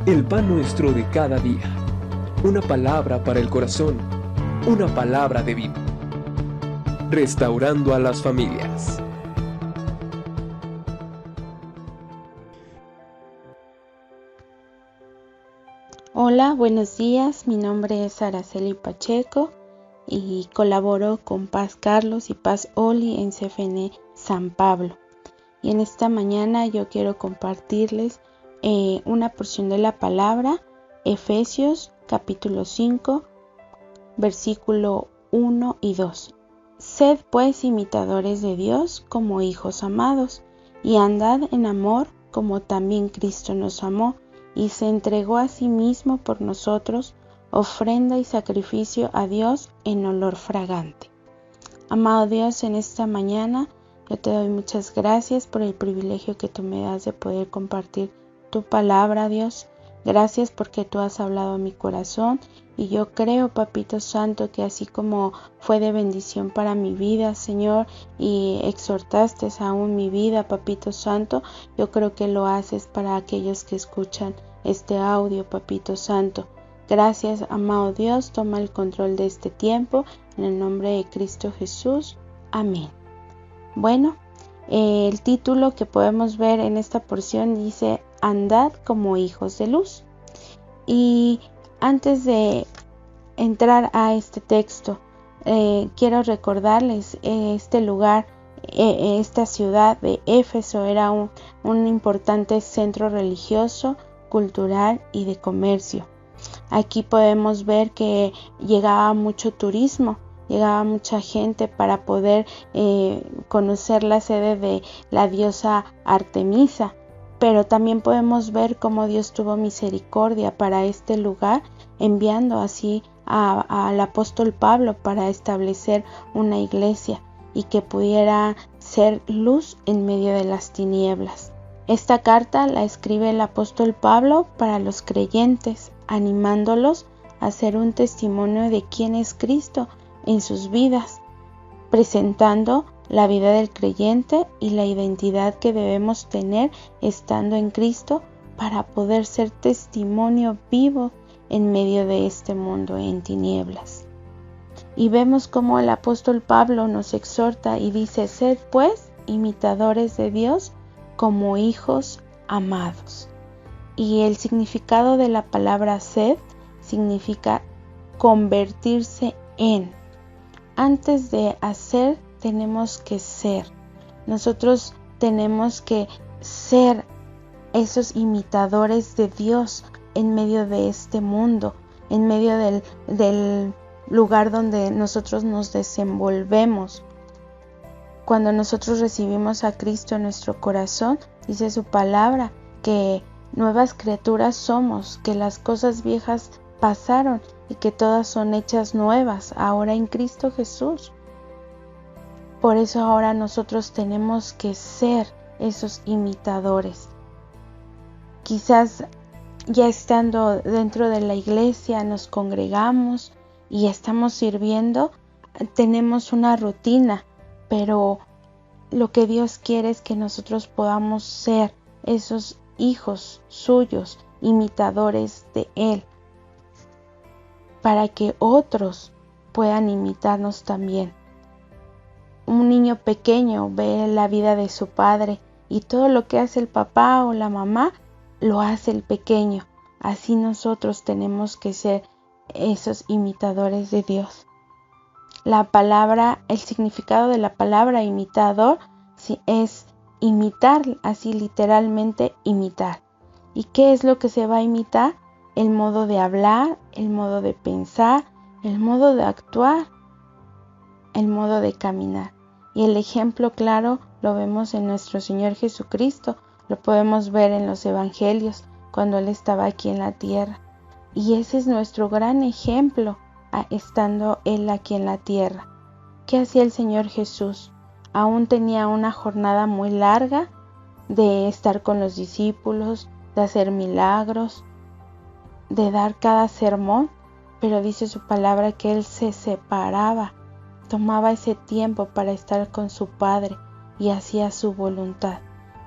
El pan nuestro de cada día. Una palabra para el corazón. Una palabra de vida. Restaurando a las familias. Hola, buenos días. Mi nombre es Araceli Pacheco y colaboro con Paz Carlos y Paz Oli en CFN San Pablo. Y en esta mañana yo quiero compartirles una porción de la palabra, Efesios capítulo 5, versículo 1 y 2. Sed pues imitadores de Dios como hijos amados, y andad en amor como también Cristo nos amó, y se entregó a sí mismo por nosotros, ofrenda y sacrificio a Dios en olor fragante. Amado Dios, en esta mañana yo te doy muchas gracias por el privilegio que tú me das de poder compartir tu palabra, Dios. Gracias porque tú has hablado a mi corazón y yo creo, Papito Santo, que así como fue de bendición para mi vida, Señor, y exhortaste aún mi vida, Papito Santo, yo creo que lo haces para aquellos que escuchan este audio, Papito Santo. Gracias, amado Dios, toma el control de este tiempo, en el nombre de Cristo Jesús. Amén. Bueno, el título que podemos ver en esta porción dice, andad como hijos de luz. Y antes de entrar a este texto, quiero recordarles este lugar, esta ciudad de Éfeso era un importante centro religioso, cultural y de comercio. Aquí podemos ver que llegaba mucho turismo, llegaba mucha gente para poder conocer la sede de la diosa Artemisa, pero también podemos ver cómo Dios tuvo misericordia para este lugar, enviando así al apóstol Pablo para establecer una iglesia y que pudiera ser luz en medio de las tinieblas. Esta carta la escribe el apóstol Pablo para los creyentes, animándolos a hacer un testimonio de quién es Cristo en sus vidas, presentando la vida del creyente y la identidad que debemos tener estando en Cristo para poder ser testimonio vivo en medio de este mundo en tinieblas. Y vemos cómo el apóstol Pablo nos exhorta y dice, sed pues imitadores de Dios como hijos amados. Y el significado de la palabra sed significa convertirse en. Antes de hacer, tenemos que ser. Nosotros tenemos que ser esos imitadores de Dios en medio de este mundo, en medio del lugar donde nosotros nos desenvolvemos. Cuando nosotros recibimos a Cristo en nuestro corazón, dice su palabra que nuevas criaturas somos, que las cosas viejas pasaron y que todas son hechas nuevas ahora en Cristo Jesús. Por eso ahora nosotros tenemos que ser esos imitadores. Quizás ya estando dentro de la iglesia nos congregamos y estamos sirviendo, tenemos una rutina, pero lo que Dios quiere es que nosotros podamos ser esos hijos suyos, imitadores de Él, para que otros puedan imitarnos también. Un niño pequeño ve la vida de su padre y todo lo que hace el papá o la mamá lo hace el pequeño. Así nosotros tenemos que ser esos imitadores de Dios. El significado de la palabra imitador es imitar, así literalmente imitar. ¿Y qué es lo que se va a imitar? El modo de hablar, el modo de pensar, el modo de actuar, el modo de caminar. Y el ejemplo claro lo vemos en nuestro Señor Jesucristo, lo podemos ver en los evangelios cuando Él estaba aquí en la tierra. Y ese es nuestro gran ejemplo estando Él aquí en la tierra. ¿Qué hacía el Señor Jesús? Aún tenía una jornada muy larga de estar con los discípulos, de hacer milagros, de dar cada sermón, pero dice su palabra que Él se separaba, tomaba ese tiempo para estar con su Padre y hacía su voluntad.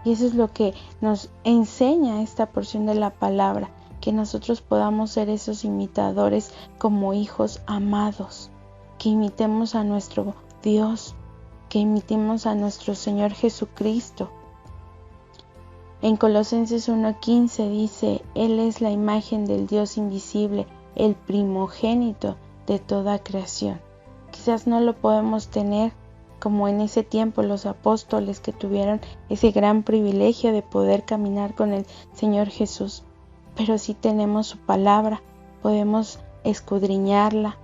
Y eso es lo que nos enseña esta porción de la palabra, que nosotros podamos ser esos imitadores como hijos amados, que imitemos a nuestro Dios, que imitemos a nuestro Señor Jesucristo. En Colosenses 1:15 dice: Él es la imagen del Dios invisible, el primogénito de toda creación. Quizás no lo podemos tener como en ese tiempo los apóstoles que tuvieron ese gran privilegio de poder caminar con el Señor Jesús, pero sí tenemos su palabra, podemos escudriñarla,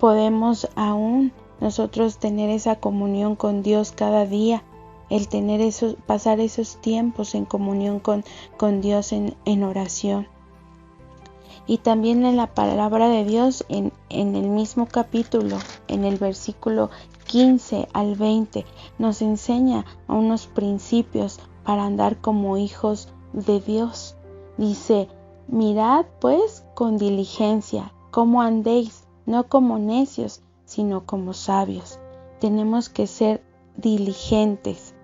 podemos aún nosotros tener esa comunión con Dios cada día, el tener pasar esos tiempos en comunión con Dios en oración. Y también en la palabra de Dios, en el mismo capítulo, en el versículo 15 al 20, nos enseña a unos principios para andar como hijos de Dios. Dice: mirad pues con diligencia cómo andéis, no como necios, sino como sabios. Tenemos que ser diligentes.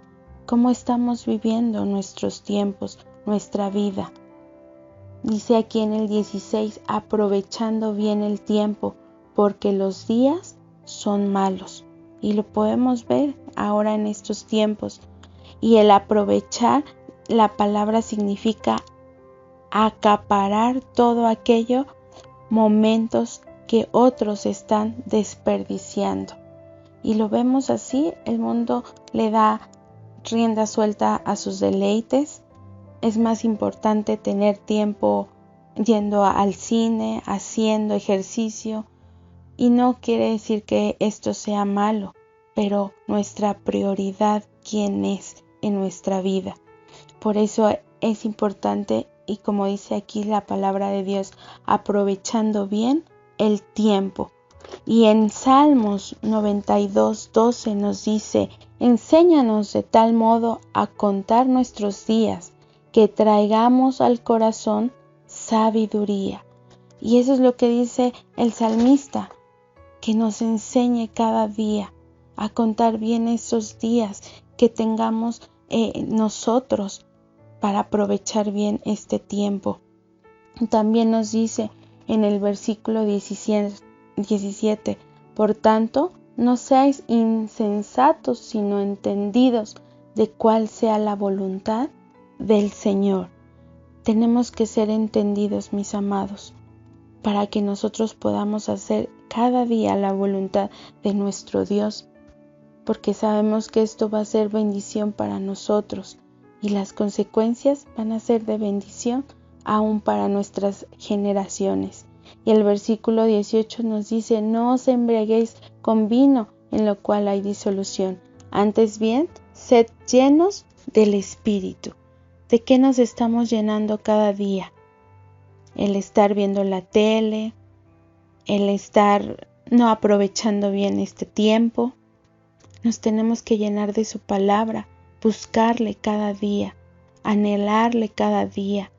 ¿Cómo estamos viviendo nuestros tiempos, nuestra vida? Dice aquí en el 16: aprovechando bien el tiempo, porque los días son malos. Y lo podemos ver ahora en estos tiempos. Y el aprovechar, la palabra significa acaparar todo aquello, momentos que otros están desperdiciando. Y lo vemos así, el mundo le da rienda suelta a sus deleites. Es más importante tener tiempo yendo al cine, haciendo ejercicio, y no quiere decir que esto sea malo, pero nuestra prioridad, ¿quién es en nuestra vida? Por eso es importante, y como dice aquí la palabra de Dios, aprovechando bien el tiempo. Y en Salmos 92:12 nos dice: enséñanos de tal modo a contar nuestros días, que traigamos al corazón sabiduría. Y eso es lo que dice el salmista, que nos enseñe cada día a contar bien esos días, que tengamos nosotros para aprovechar bien este tiempo. También nos dice en el versículo 17: por tanto, no seáis insensatos, sino entendidos de cuál sea la voluntad del Señor. Tenemos que ser entendidos, mis amados, para que nosotros podamos hacer cada día la voluntad de nuestro Dios, porque sabemos que esto va a ser bendición para nosotros y las consecuencias van a ser de bendición aún para nuestras generaciones. Y el versículo 18 nos dice: no os embriaguéis con vino, en lo cual hay disolución, antes bien, sed llenos del Espíritu. ¿De qué nos estamos llenando cada día? El estar viendo la tele, el estar no aprovechando bien este tiempo. Nos tenemos que llenar de su palabra, buscarle cada día, anhelarle cada día,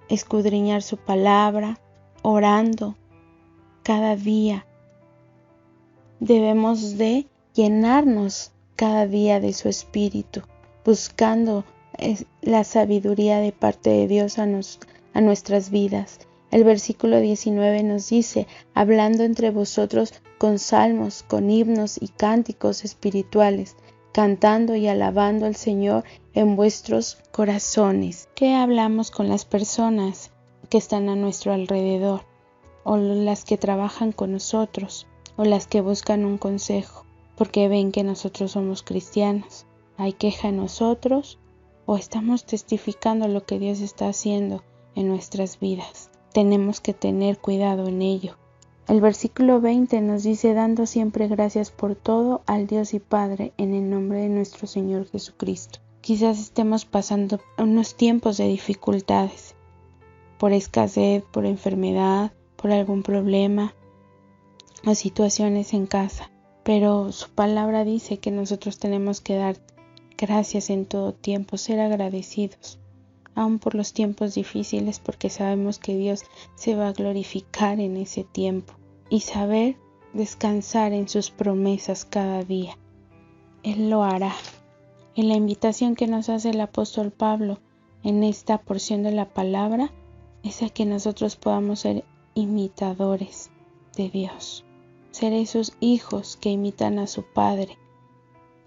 escudriñar su palabra, orando cada día. Debemos de llenarnos cada día de su Espíritu, buscando la sabiduría de parte de Dios a nuestras vidas. El versículo 19 nos dice: hablando entre vosotros con salmos, con himnos y cánticos espirituales, cantando y alabando al Señor en vuestros corazones. ¿Qué hablamos con las personas que están a nuestro alrededor, o las que trabajan con nosotros, o las que buscan un consejo, porque ven que nosotros somos cristianos? ¿Hay queja en nosotros o estamos testificando lo que Dios está haciendo en nuestras vidas? Tenemos que tener cuidado en ello. El versículo 20 nos dice: dando siempre gracias por todo al Dios y Padre, en el nombre de nuestro Señor Jesucristo. Quizás estemos pasando unos tiempos de dificultades, por escasez, por enfermedad, por algún problema o situaciones en casa, pero su palabra dice que nosotros tenemos que dar gracias en todo tiempo, ser agradecidos, aun por los tiempos difíciles, porque sabemos que Dios se va a glorificar en ese tiempo, y saber descansar en sus promesas cada día. Él lo hará. En la invitación que nos hace el apóstol Pablo en esta porción de la palabra, es a que nosotros podamos ser imitadores de Dios, ser esos hijos que imitan a su Padre,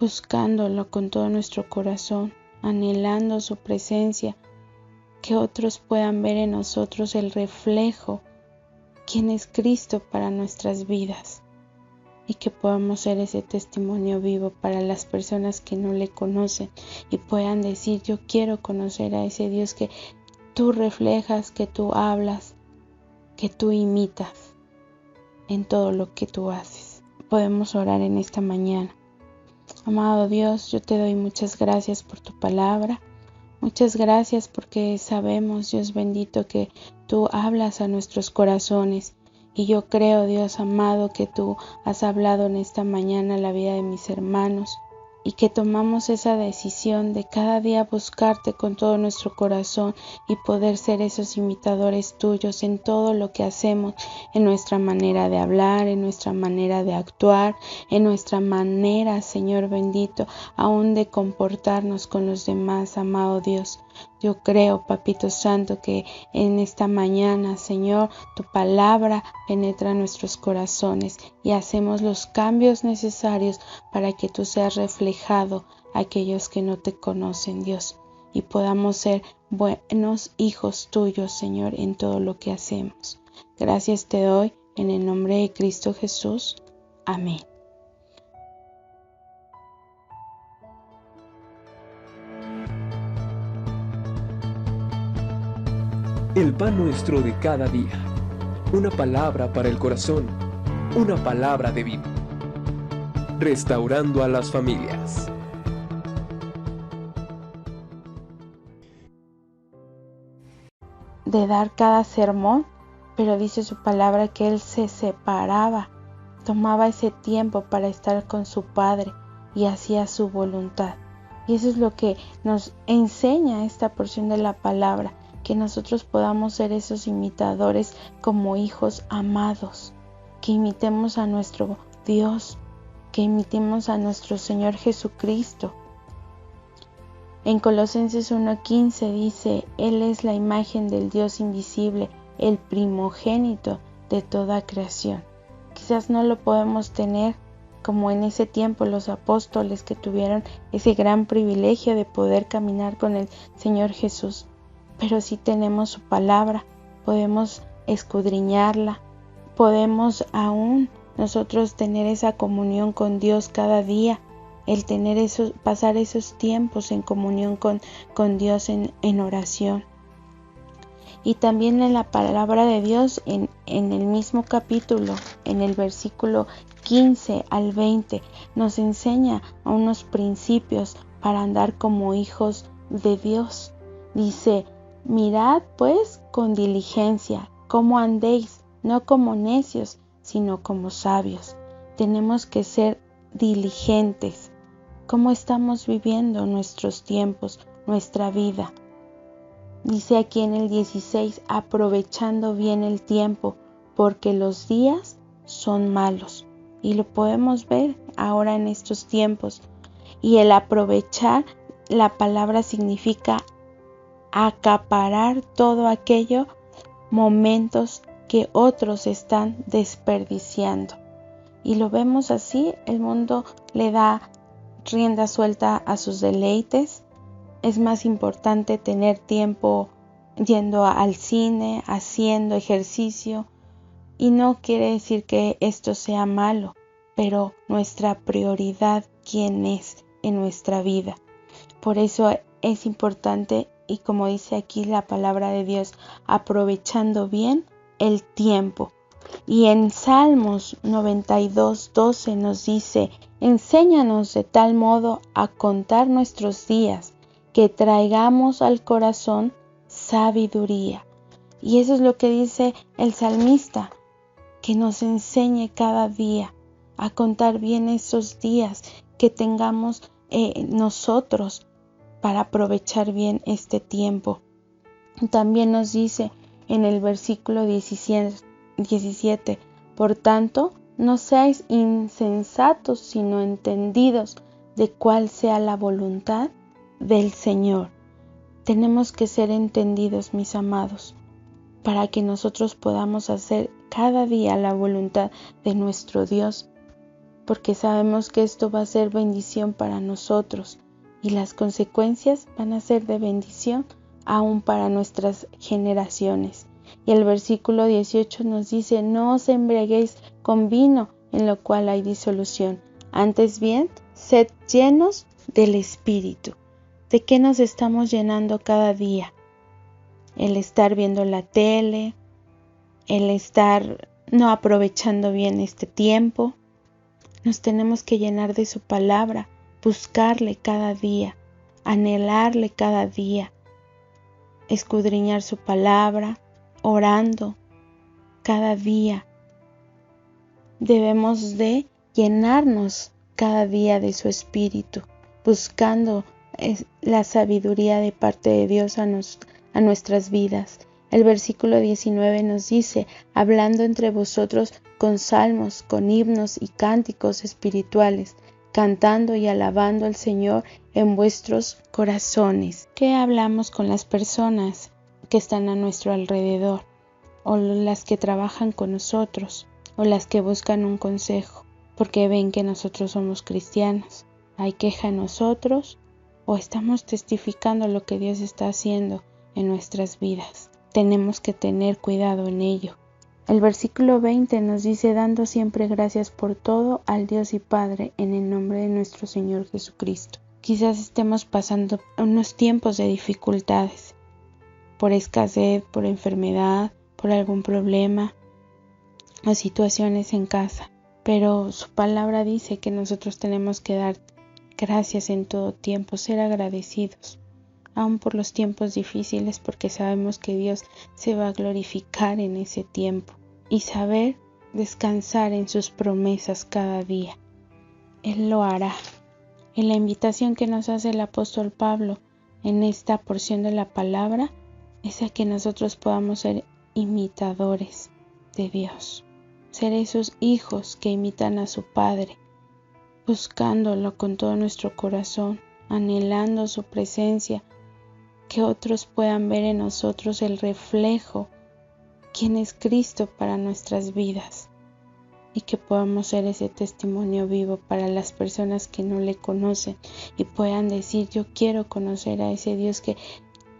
buscándolo con todo nuestro corazón, anhelando su presencia, que otros puedan ver en nosotros el reflejo, quién es Cristo para nuestras vidas, y que podamos ser ese testimonio vivo para las personas que no le conocen y puedan decir: yo quiero conocer a ese Dios que tú reflejas, que tú hablas, que tú imitas en todo lo que tú haces. Podemos orar en esta mañana. Amado Dios, yo te doy muchas gracias por tu palabra. Muchas gracias porque sabemos, Dios bendito, que tú hablas a nuestros corazones. Y yo creo, Dios amado, que tú has hablado en esta mañana a la vida de mis hermanos. Y que tomamos esa decisión de cada día buscarte con todo nuestro corazón y poder ser esos imitadores tuyos en todo lo que hacemos, en nuestra manera de hablar, en nuestra manera de actuar, en nuestra manera, Señor bendito, aún de comportarnos con los demás, amado Dios. Yo creo, Papito Santo, que en esta mañana, Señor, tu palabra penetra nuestros corazones y hacemos los cambios necesarios para que tú seas reflejado a aquellos que no te conocen, Dios, y podamos ser buenos hijos tuyos, Señor, en todo lo que hacemos. Gracias te doy en el nombre de Cristo Jesús. Amén. El pan nuestro de cada día. Una palabra para el corazón. Una palabra de vida. Restaurando a las familias. De dar cada sermón, pero dice su palabra que él se separaba, tomaba ese tiempo para estar con su Padre y hacía su voluntad. Y eso es lo que nos enseña esta porción de la palabra, que nosotros podamos ser esos imitadores como hijos amados, que imitemos a nuestro Dios, que imitemos a nuestro Señor Jesucristo. En Colosenses 1:15 dice: Él es la imagen del Dios invisible, el primogénito de toda creación. Quizás no lo podemos tener como en ese tiempo los apóstoles que tuvieron ese gran privilegio de poder caminar con el Señor Jesús, pero sí tenemos su palabra, podemos escudriñarla, podemos aún nosotros tener esa comunión con Dios cada día, el tener pasar esos tiempos en comunión con Dios en oración. Y también en la palabra de Dios, en el mismo capítulo, en el versículo 15 al 20, nos enseña a unos principios para andar como hijos de Dios. Dice: mirad pues con diligencia cómo andéis, no como necios, sino como sabios. Tenemos que ser diligentes. ¿Cómo estamos viviendo nuestros tiempos, nuestra vida? Dice aquí en el 16: aprovechando bien el tiempo, porque los días son malos. Y lo podemos ver ahora en estos tiempos. Y el aprovechar, la palabra significa acaparar todo aquello, momentos que otros están desperdiciando. Y lo vemos así, el mundo le da rienda suelta a sus deleites. Es más importante tener tiempo yendo al cine, haciendo ejercicio, y no quiere decir que esto sea malo, pero nuestra prioridad, ¿quién es en nuestra vida? Por eso es importante, y como dice aquí la palabra de Dios, aprovechando bien el tiempo. Y en Salmos 92:12 nos dice: enséñanos de tal modo a contar nuestros días, que traigamos al corazón sabiduría. Y eso es lo que dice el salmista, que nos enseñe cada día a contar bien esos días, que tengamos nosotros para aprovechar bien este tiempo. También nos dice en el versículo 17: por tanto, no seáis insensatos, sino entendidos de cuál sea la voluntad del Señor. Tenemos que ser entendidos, mis amados. para que nosotros podamos hacer cada día la voluntad de nuestro Dios, porque sabemos que esto va a ser bendición para nosotros y las consecuencias van a ser de bendición aún para nuestras generaciones. Y el versículo 18 nos dice: no os embriaguéis con vino, en lo cual hay disolución. Antes bien, sed llenos del Espíritu. ¿De qué nos estamos llenando cada día? El estar viendo la tele, el estar no aprovechando bien este tiempo. Nos tenemos que llenar de su palabra, buscarle cada día, anhelarle cada día, escudriñar su palabra, orando cada día. Debemos de llenarnos cada día de su Espíritu, buscando la sabiduría de parte de Dios a nuestras vidas. El versículo 19 nos dice: hablando entre vosotros con salmos, con himnos y cánticos espirituales, cantando y alabando al Señor en vuestros corazones. ¿Qué hablamos con las personas que están a nuestro alrededor? O las que trabajan con nosotros, o las que buscan un consejo, porque ven que nosotros somos cristianos. ¿Hay queja en nosotros o estamos testificando lo que Dios está haciendo en nuestras vidas? Tenemos que tener cuidado en ello. El versículo 20 nos dice: dando siempre gracias por todo al Dios y Padre, en el nombre de nuestro Señor Jesucristo. Quizás estemos pasando unos tiempos de dificultades, por escasez, por enfermedad, por algún problema o situaciones en casa, pero su palabra dice que nosotros tenemos que dar gracias en todo tiempo, ser agradecidos, aun por los tiempos difíciles, porque sabemos que Dios se va a glorificar en ese tiempo, y saber descansar en sus promesas cada día. Él lo hará. Y la invitación que nos hace el apóstol Pablo en esta porción de la palabra es a que nosotros podamos ser imitadores de Dios, ser esos hijos que imitan a su Padre, buscándolo con todo nuestro corazón, anhelando su presencia, que otros puedan ver en nosotros el reflejo, quién es Cristo para nuestras vidas, y que podamos ser ese testimonio vivo para las personas que no le conocen y puedan decir: yo quiero conocer a ese Dios que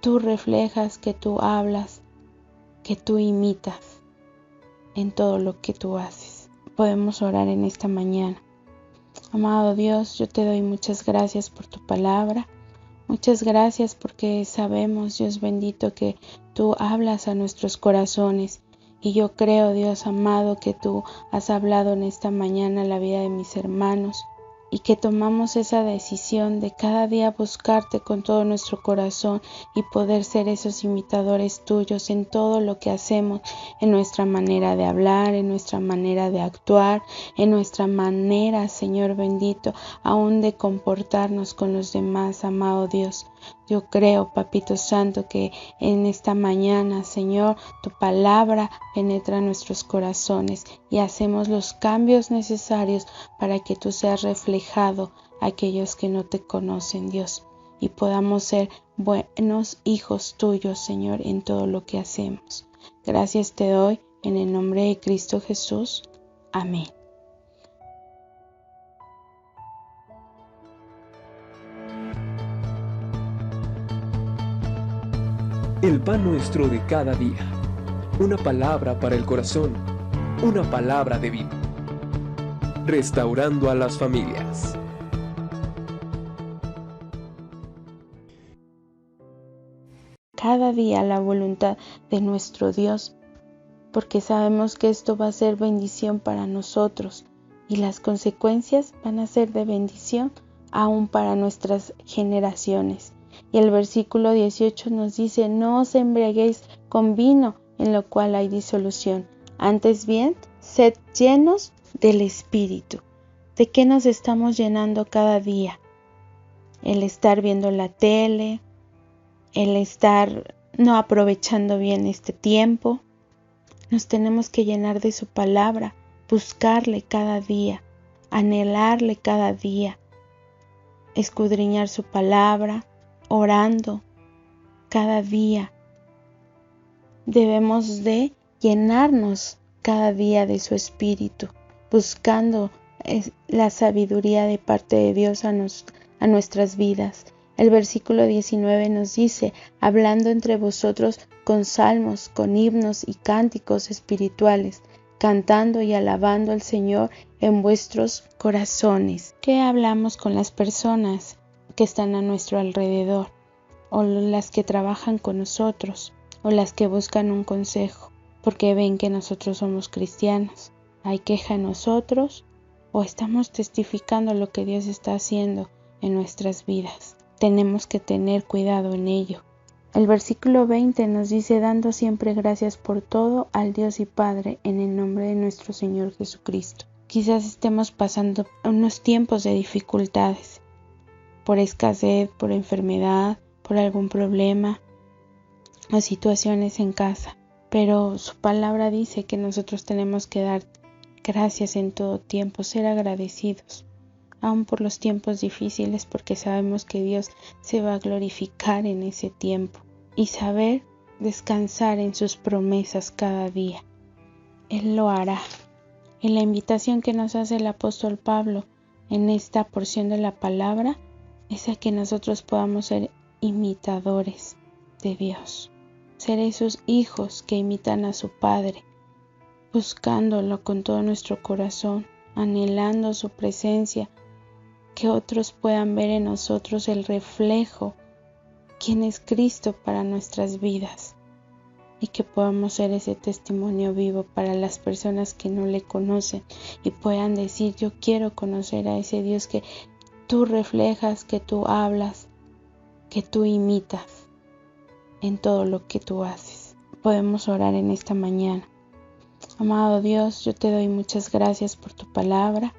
tú reflejas, que tú hablas, que tú imitas en todo lo que tú haces. Podemos orar en esta mañana. Amado Dios, yo te doy muchas gracias por tu palabra. Muchas gracias porque sabemos, Dios bendito, que tú hablas a nuestros corazones. Y yo creo, Dios amado, que tú has hablado en esta mañana la vida de mis hermanos. Y que tomamos esa decisión de cada día buscarte con todo nuestro corazón y poder ser esos imitadores tuyos en todo lo que hacemos, en nuestra manera de hablar, en nuestra manera de actuar, en nuestra manera, Señor bendito, aún de comportarnos con los demás, amado Dios. Yo creo, Papito Santo, que en esta mañana, Señor, tu palabra penetra nuestros corazones y hacemos los cambios necesarios para que tú seas reflejado a aquellos que no te conocen, Dios, y podamos ser buenos hijos tuyos, Señor, en todo lo que hacemos. Gracias te doy en el nombre de Cristo Jesús. Amén. El pan nuestro de cada día. Una palabra para el corazón. Una palabra de vida. Restaurando a las familias. Cada día la voluntad de nuestro Dios, porque sabemos que esto va a ser bendición para nosotros y las consecuencias van a ser de bendición aún para nuestras generaciones. Y el versículo 18 nos dice: no os embriaguéis con vino, en lo cual hay disolución. Antes bien, sed llenos del Espíritu. ¿De qué nos estamos llenando cada día? El estar viendo la tele, el estar no aprovechando bien este tiempo. Nos tenemos que llenar de su palabra, buscarle cada día, anhelarle cada día, escudriñar su palabra, orando cada día. debemos de llenarnos cada día de su Espíritu, buscando la sabiduría de parte de Dios a nuestras vidas. El versículo 19 nos dice, hablando entre vosotros con salmos, con himnos y cánticos espirituales, cantando y alabando al Señor en vuestros corazones. ¿Qué hablamos con las personas que están a nuestro alrededor? O las que trabajan con nosotros, o las que buscan un consejo, porque ven que nosotros somos cristianos. ¿Hay queja en nosotros? ¿O estamos testificando lo que Dios está haciendo en nuestras vidas? Tenemos que tener cuidado en ello. El versículo 20 nos dice, dando siempre gracias por todo al Dios y Padre en el nombre de nuestro Señor Jesucristo. Quizás estemos pasando unos tiempos de dificultades, por escasez, por enfermedad, por algún problema o situaciones en casa. Pero su palabra dice que nosotros tenemos que dar gracias en todo tiempo, ser agradecidos, aun por los tiempos difíciles, porque sabemos que Dios se va a glorificar en ese tiempo. Y saber descansar en sus promesas cada día. Él lo hará. Y la invitación que nos hace el apóstol Pablo en esta porción de la palabra es a que nosotros podamos ser imitadores de Dios. Ser esos hijos que imitan a su Padre, buscándolo con todo nuestro corazón, anhelando su presencia, que otros puedan ver en nosotros el reflejo quién es Cristo para nuestras vidas y que podamos ser ese testimonio vivo para las personas que no le conocen y puedan decir, yo quiero conocer a ese Dios que tú reflejas, que tú hablas, que tú imitas en todo lo que tú haces. Podemos orar en esta mañana. Amado Dios, yo te doy muchas gracias por tu palabra.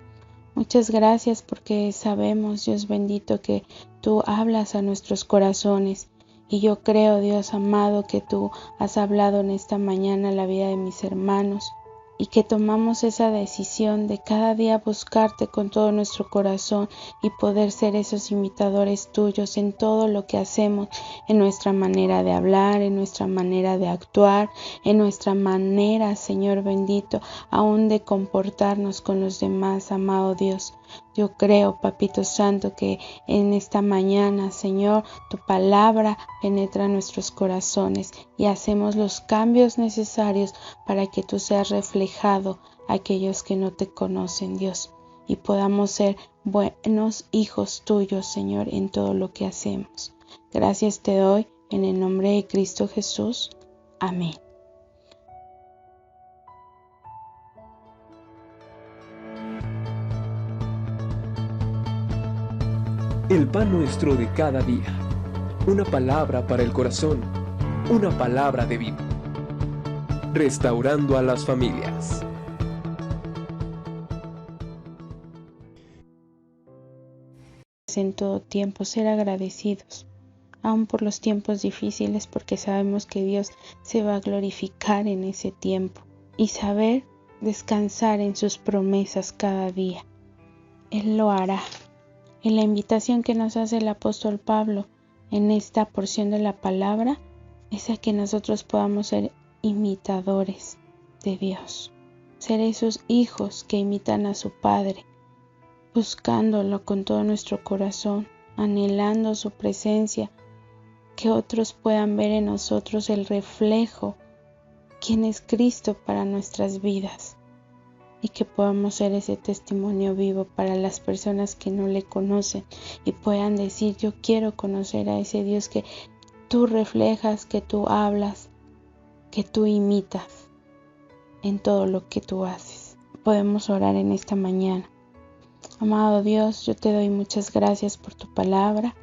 Muchas gracias porque sabemos, Dios bendito, que tú hablas a nuestros corazones. Y yo creo, Dios amado, que tú has hablado en esta mañana la vida de mis hermanos. Y que tomamos esa decisión de cada día buscarte con todo nuestro corazón y poder ser esos imitadores tuyos en todo lo que hacemos, en nuestra manera de hablar, en nuestra manera de actuar, en nuestra manera, Señor bendito, aún de comportarnos con los demás, amado Dios. Yo creo, Papito Santo, que en esta mañana, Señor, tu palabra penetra nuestros corazones y hacemos los cambios necesarios para que tú seas reflejado a aquellos que no te conocen, Dios, y podamos ser buenos hijos tuyos, Señor, en todo lo que hacemos. Gracias te doy en el nombre de Cristo Jesús. Amén. El pan nuestro de cada día. Una palabra para el corazón. Una palabra de vida. Restaurando a las familias. En todo tiempo ser agradecidos, aun por los tiempos difíciles, porque sabemos que Dios se va a glorificar en ese tiempo. Y saber descansar en sus promesas cada día. Él lo hará. Y la invitación que nos hace el apóstol Pablo en esta porción de la palabra es a que nosotros podamos ser imitadores de Dios. Ser esos hijos que imitan a su Padre, buscándolo con todo nuestro corazón, anhelando su presencia, que otros puedan ver en nosotros el reflejo, quién es Cristo para nuestras vidas. Y que podamos ser ese testimonio vivo para las personas que no le conocen y puedan decir, yo quiero conocer a ese Dios que tú reflejas, que tú hablas, que tú imitas en todo lo que tú haces. Podemos orar en esta mañana. Amado Dios, yo te doy muchas gracias por tu palabra.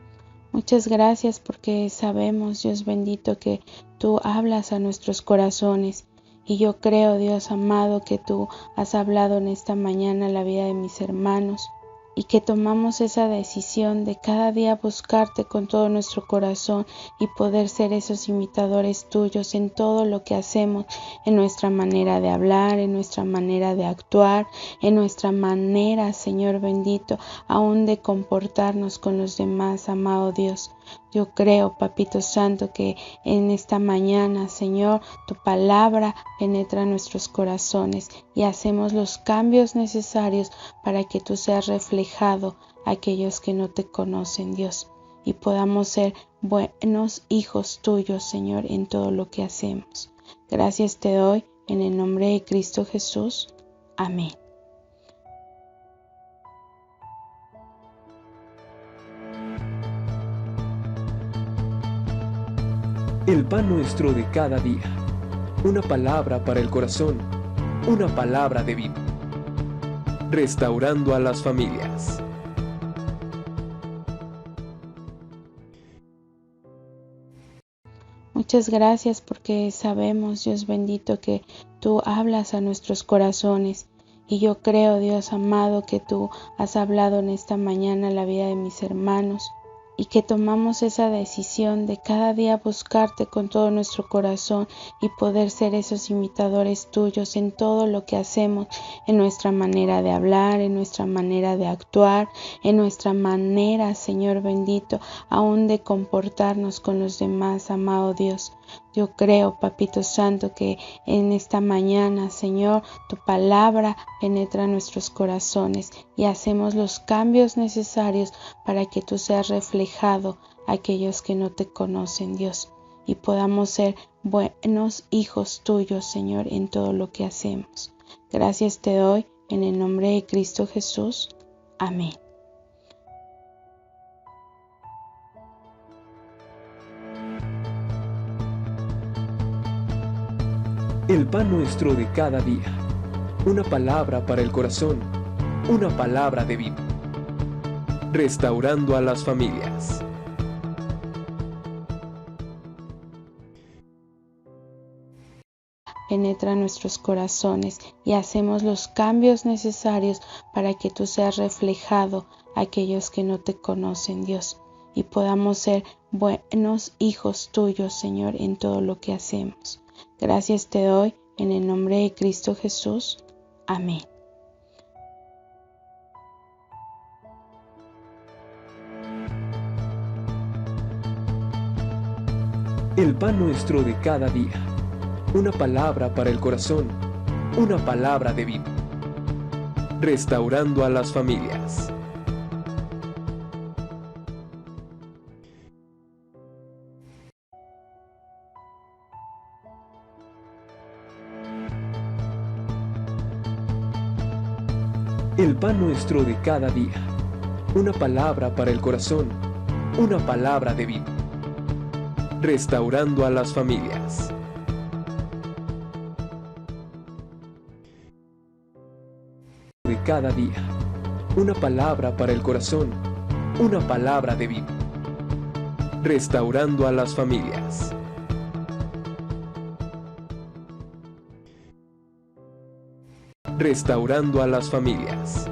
Muchas gracias porque sabemos, Dios bendito, que tú hablas a nuestros corazones. Y yo creo, Dios amado, que tú has hablado en esta mañana la vida de mis hermanos y que tomamos esa decisión de cada día buscarte con todo nuestro corazón y poder ser esos imitadores tuyos en todo lo que hacemos, en nuestra manera de hablar, en nuestra manera de actuar, en nuestra manera, Señor bendito, aún de comportarnos con los demás, amado Dios. Yo creo, Papito Santo, que en esta mañana, Señor, tu palabra penetra nuestros corazones y hacemos los cambios necesarios para que tú seas reflejado a aquellos que no te conocen, Dios, y podamos ser buenos hijos tuyos, Señor, en todo lo que hacemos. Gracias te doy en el nombre de Cristo Jesús. Amén. El pan nuestro de cada día. Una palabra para el corazón. Una palabra de vida. Restaurando a las familias. Muchas gracias porque sabemos, Dios bendito, que tú hablas a nuestros corazones. Y yo creo, Dios amado, que tú has hablado en esta mañana la vida de mis hermanos. Y que tomamos esa decisión de cada día buscarte con todo nuestro corazón y poder ser esos imitadores tuyos en todo lo que hacemos, en nuestra manera de hablar, en nuestra manera de actuar, en nuestra manera, Señor bendito, aún de comportarnos con los demás, amado Dios. Yo creo, Papito Santo, que en esta mañana, Señor, tu palabra penetra nuestros corazones y hacemos los cambios necesarios para que tú seas reflejado a aquellos que no te conocen, Dios, y podamos ser buenos hijos tuyos, Señor, en todo lo que hacemos. Gracias te doy en el nombre de Cristo Jesús. Amén. El pan nuestro de cada día. Una palabra para el corazón. Una palabra de vida. Restaurando a las familias. Penetra nuestros corazones y hacemos los cambios necesarios para que tú seas reflejado a aquellos que no te conocen, Dios, y podamos ser buenos hijos tuyos, Señor, en todo lo que hacemos. Gracias te doy en el nombre de Cristo Jesús. Amén. El pan nuestro de cada día. Una palabra para el corazón. Una palabra de vida. Restaurando a las familias. El pan nuestro de cada día. Una palabra para el corazón. Una palabra de vida. Restaurando a las familias. De cada día. Una palabra para el corazón. Una palabra de vida. Restaurando a las familias. Restaurando a las familias.